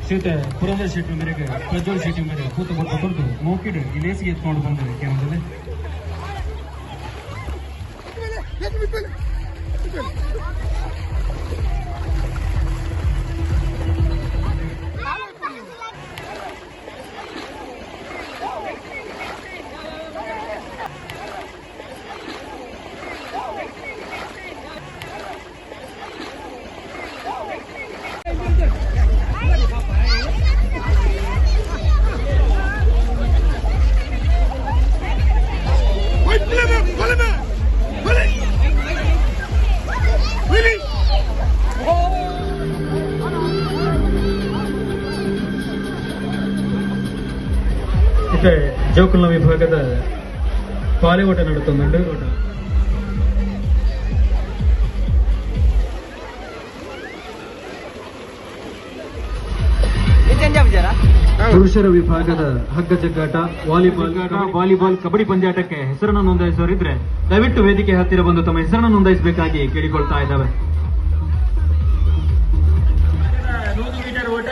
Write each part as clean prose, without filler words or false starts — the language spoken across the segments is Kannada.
ಸೀಟ್ ಪುರಂದರ ಶೆಟ್ಟಿ ಮೇರೆಗೆ ಪ್ರಜ್ವಲ್ ಶೆಟ್ಟಿ ಮೇರೆಗೆ ಕೂತು ಕೊಟ್ಟು ನೋಕಿಡು ಈ ಲೇಸಿಗೆ ಎತ್ಕೊಂಡು ಬಂದಿದೆ ಕೇಂದ್ರದಲ್ಲಿ. ಜೋಕುಲ್ನ ವಿಭಾಗದ ಪಾಲಿಓಟ ನಡುತ್ತೊಂದುಂಡು. ಪುರುಷರ ವಿಭಾಗದ ಹಗ್ಗ ಜಗ್ಗಾಟ, ವಾಲಿಬಾಲ್, ಕಬಡ್ಡಿ ಪಂದ್ಯಾಟಕ್ಕೆ ಹೆಸರನ್ನು ನೋಂದಾಯಿಸುವರಿದ್ರೆ ದಯವಿಟ್ಟು ವೇದಿಕೆ ಹತ್ತಿರ ಬಂದು ತಮ್ಮ ಹೆಸರನ್ನು ನೋಂದಾಯಿಸಬೇಕಾಗಿ ಕೇಳಿಕೊಳ್ತಾ ಇದ್ದಾವೆ. 100 ಮೀಟರ್ ಓಟ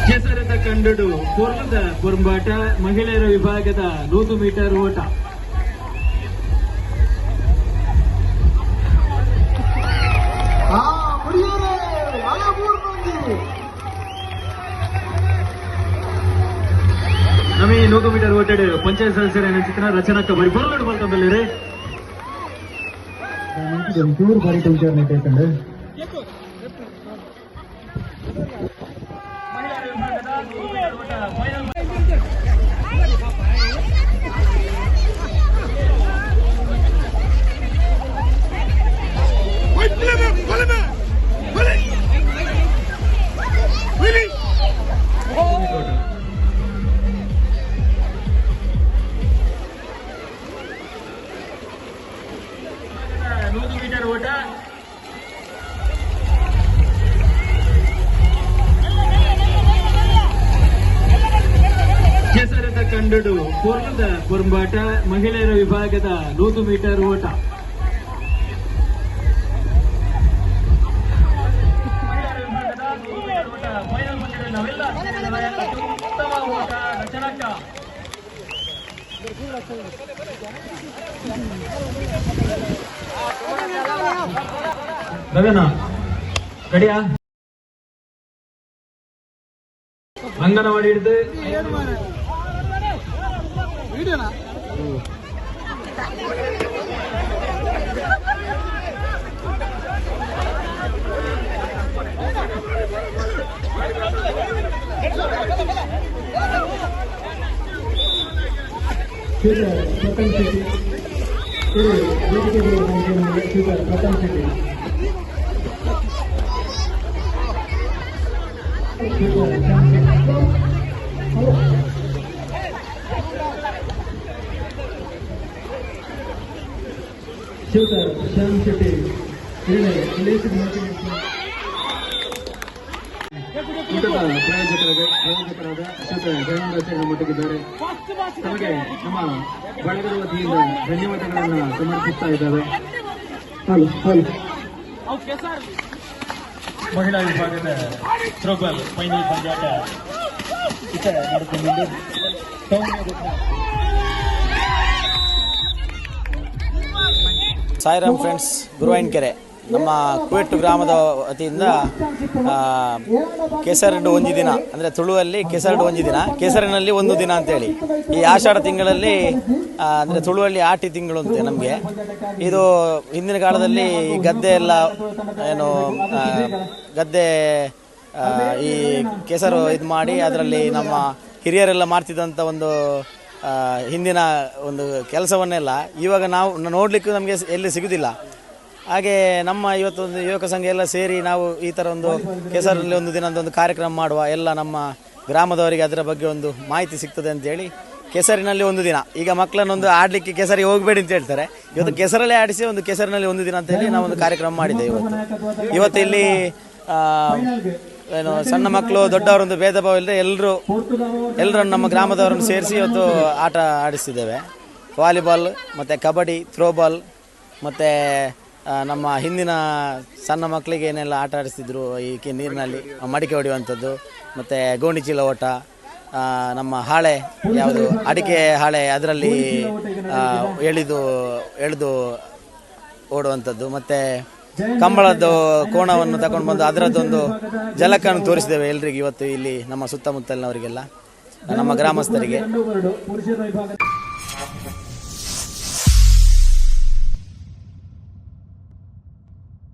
ಕೆಸರದ ಕಂಡಡು ಪೂರ್ಣದ ಪುರಂಬಾಟ, ಮಹಿಳೆಯರ ವಿಭಾಗದ 100 ಮೀಟರ್ ಓಟ. ನಮಗೆ 100 ಮೀಟರ್ ಓಟೆಡ್ ಪಂಚಾಯತ್ ಸದಸ್ಯರ ಚಿತ್ರ ರಚನಕ್ಕ ಬರೀ ಬರಲು ಬರ್ತಂಬಲ್ಲಿರಿ ಚೂರು ಬಾರಿ ಟೀಚರ್ ಕೇಳ್ಕೊಂಡು ಕೆಸರದ ಕಂಡಡು ಪೂರ್ಣದ ಪುರಂಬಾಟ, ಮಹಿಳೆಯರ ವಿಭಾಗದ 100 ಮೀಟರ್ ಓಟ. ಉತ್ತಮ ಓಟ ರಚನಕ್ಕ ಗಗನ ಗಡಿಯ ಅಂಗನವಾಡಿ ಹಿಡಿದು ಪ್ರಥಮ ಸಿಟಿ ಪ್ರಥಮ ಸಿಟಿ ಶೂಟರ್ ಶ್ಯಾಮ್ ಶೆಟ್ಟಿ ಪ್ರಾಯೋಜಕರಾದ ಶೂಟರ್ ಜಯಂದ್ರ ಮಟ್ಟಿಗಿದ್ದಾರೆ. ತಮಗೆ ನಮ್ಮ ಬಳಗದ ವತಿಯಿಂದ ಧನ್ಯವಾದಗಳನ್ನು ಸಮರ್ಪಿಸ್ತಾ ಇದ್ದಾವೆ. ಮಹಿಳಾ ವಿಭಾಗದ ಥ್ರೋಬಾಲ್ ಫೈನಲ್ ಪಂದ್ಯಾಟ ನಡೆದುಕೊಂಡಿದ್ದು ಸಾಯಿರಾಮ್ ಫ್ರೆಂಡ್ಸ್ ಗುರುವಾಯಿನಕೆರೆ ನಮ್ಮ ಕುವೆಟ್ಟು ಗ್ರಾಮದ ವತಿಯಿಂದ ಕೆಸರಡು ಒಂಜಿ ದಿನ ಅಂದರೆ ತುಳುವಲ್ಲಿ ಕೆಸರಡು ಒಂಜಿ ದಿನ, ಕೆಸರಿನಲ್ಲಿ ಒಂದು ದಿನ ಅಂತೇಳಿ ಈ ಆಷಾಢ ತಿಂಗಳಲ್ಲಿ ಅಂದರೆ ತುಳುವಲ್ಲಿ ಆಟಿ ತಿಂಗಳು ಅಂತೆ ನಮಗೆ. ಇದು ಹಿಂದಿನ ಕಾಲದಲ್ಲಿ ಗದ್ದೆ ಎಲ್ಲ ಏನು ಗದ್ದೆ ಈ ಕೆಸರು ಇದು ಮಾಡಿ ಅದರಲ್ಲಿ ನಮ್ಮ ಹಿರಿಯರೆಲ್ಲ ಮಾಡ್ತಿದ್ದಂಥ ಒಂದು ಹಿಂದಿನ ಒಂದು ಕೆಲಸವನ್ನೆಲ್ಲ ಇವಾಗ ನಾವು ನೋಡಲಿಕ್ಕೂ ನಮಗೆ ಎಲ್ಲಿ ಸಿಗುವುದಿಲ್ಲ. ಹಾಗೆ ನಮ್ಮ ಇವತ್ತೊಂದು ಯುವಕ ಸಂಘ ಎಲ್ಲ ಸೇರಿ ನಾವು ಈ ಥರ ಒಂದು ಕೆಸರಲ್ಲಿ ಒಂದು ದಿನದೊಂದು ಕಾರ್ಯಕ್ರಮ ಮಾಡುವ, ಎಲ್ಲ ನಮ್ಮ ಗ್ರಾಮದವರಿಗೆ ಅದರ ಬಗ್ಗೆ ಒಂದು ಮಾಹಿತಿ ಸಿಗ್ತದೆ ಅಂತೇಳಿ ಕೆಸರಿನಲ್ಲಿ ಒಂದು ದಿನ. ಈಗ ಮಕ್ಕಳನ್ನೊಂದು ಆಡಲಿಕ್ಕೆ ಕೆಸರಿಗೆ ಹೋಗಬೇಡಿ ಅಂತ ಹೇಳ್ತಾರೆ, ಇವತ್ತು ಕೆಸರಲ್ಲೇ ಆಡಿಸಿ ಒಂದು ಕೆಸರಿನಲ್ಲಿ ಒಂದು ದಿನ ಅಂತೇಳಿ ನಾವೊಂದು ಕಾರ್ಯಕ್ರಮ ಮಾಡಿದ್ದೇವೆ. ಇವತ್ತು ಇಲ್ಲಿ ಏನು ಸಣ್ಣ ಮಕ್ಕಳು ದೊಡ್ಡವರೊಂದು ಭೇದ ಭಾವ ಇಲ್ಲದೆ ಎಲ್ಲರನ್ನು ನಮ್ಮ ಗ್ರಾಮದವರನ್ನು ಸೇರಿಸಿ ಇವತ್ತು ಆಟ ಆಡಿಸ್ತಿದ್ದೇವೆ. ವಾಲಿಬಾಲ್ ಮತ್ತು ಕಬಡ್ಡಿ, ಥ್ರೋಬಾಲ್ ಮತ್ತು ನಮ್ಮ ಹಿಂದಿನ ಸಣ್ಣ ಮಕ್ಕಳಿಗೆ ಏನೆಲ್ಲ ಆಟ ಆಡಿಸ್ತಿದ್ರು ಈ ನೀರಿನಲ್ಲಿ ಮಡಿಕೆ ಹೊಡೆಯುವಂಥದ್ದು, ಮತ್ತು ಗೋಣಿ ಚೀಲ ಓಟ, ನಮ್ಮ ಹಾಳೆ ಯಾವುದು ಅಡಿಕೆ ಹಾಳೆ ಅದರಲ್ಲಿ ಎಳೆದು ಓಡುವಂಥದ್ದು, ಮತ್ತು ಕಂಬಳದ್ದು ಕೋಣವನ್ನು ತಗೊಂಡು ಬಂದು ಅದರದ್ದೊಂದು ಜಲಕನ್ನು ತೋರಿಸಿದ್ದೇವೆ ಎಲ್ರಿಗೂ ಇವತ್ತು ಇಲ್ಲಿ ನಮ್ಮ ಸುತ್ತಮುತ್ತಲಿನವರಿಗೆಲ್ಲ, ನಮ್ಮ ಗ್ರಾಮಸ್ಥರಿಗೆ.